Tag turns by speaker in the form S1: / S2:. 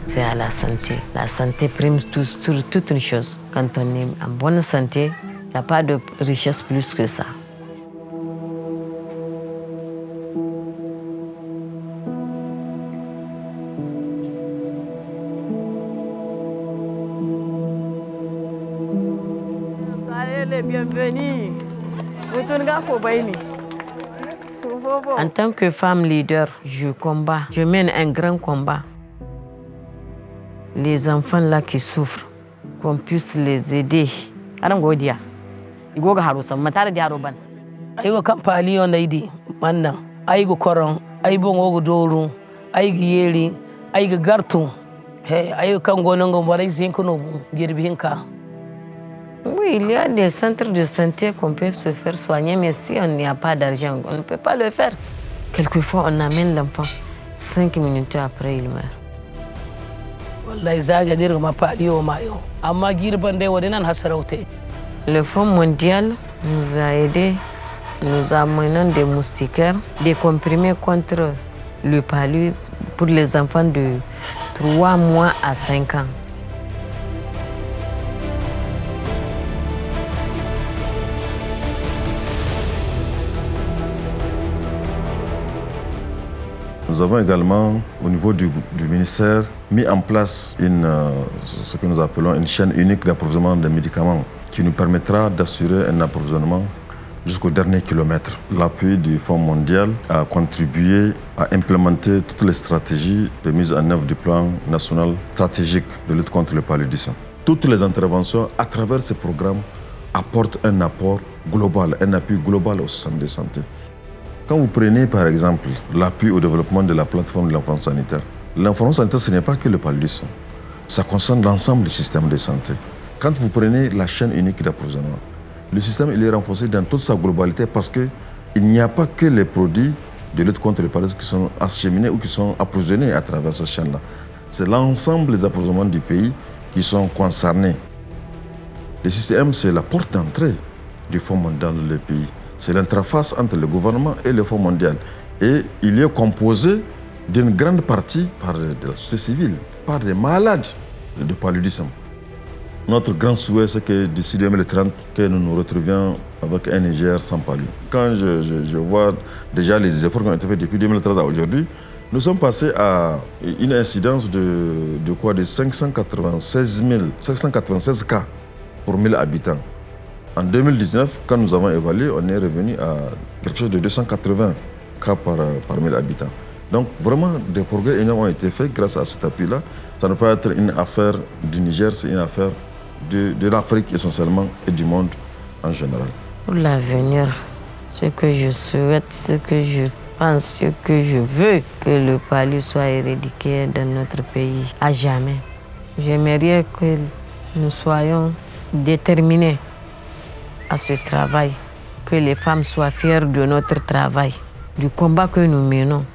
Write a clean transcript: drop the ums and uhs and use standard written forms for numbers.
S1: C'est à la santé. La santé prime sur toute une chose. Quand on est en bonne santé, il n'y a pas de richesse plus que ça.
S2: Bienvenue.
S1: En tant que femme leader, je combats, je mène un grand combat. Les enfants là qui souffrent, qu'on puisse les aider.
S3: Aiwa kan pali on daidi manna aigo koron aibo ngogo doru aigi yeli aiga gartu he ayo kan gonongo boray zinkono girbihinka.
S1: Oui, il y a des centres de santé qu'on peut se faire soigner, mais si on n'y a pas d'argent, on ne peut pas le faire. Quelquefois, on amène l'enfant, 5 minutes après, il meurt. Le Fonds mondial nous a aidés, nous amenant des moustiquaires, des comprimés contre le palu pour les enfants de 3 mois à 5 ans.
S4: Nous avons également, au niveau du ministère, mis en place ce que nous appelons une chaîne unique d'approvisionnement des médicaments qui nous permettra d'assurer un approvisionnement jusqu'au dernier kilomètre. L'appui du Fonds mondial a contribué à implémenter toutes les stratégies de mise en œuvre du plan national stratégique de lutte contre le paludisme. Toutes les interventions à travers ces programmes apportent un apport global, un appui global au système de santé. Quand vous prenez par exemple l'appui au développement de la plateforme de l'information sanitaire, l'information sanitaire ce n'est pas que le paludisme, ça concerne l'ensemble du système de santé. Quand vous prenez la chaîne unique d'approvisionnement, le système il est renforcé dans toute sa globalité parce qu'il n'y a pas que les produits de lutte contre le paludisme qui sont acheminés ou qui sont approvisionnés à travers cette chaîne-là. C'est l'ensemble des approvisionnements du pays qui sont concernés. Le système, c'est la porte d'entrée du Fonds mondial dans le pays. C'est l'interface entre le gouvernement et le Fonds mondial. Et il est composé d'une grande partie par de la société civile, par des malades de paludisme. Notre grand souhait, c'est que d'ici 2030, que nous nous retrouvions avec un Niger sans palu. Quand je vois déjà les efforts qui ont été faits depuis 2013 à aujourd'hui, nous sommes passés à une incidence de 596 cas pour 1000 habitants. En 2019, quand nous avons évalué, on est revenu à quelque chose de 280 cas par 1000 habitants. Donc vraiment, des progrès énormes ont été faits grâce à cet appui-là. Ça ne peut pas être une affaire du Niger, c'est une affaire de l'Afrique essentiellement et du monde en général.
S1: Pour l'avenir, ce que je souhaite, ce que je pense, ce que je veux, que le palu soit éradiqué dans notre pays à jamais. J'aimerais que nous soyons déterminés à ce travail, que les femmes soient fières de notre travail, du combat que nous menons.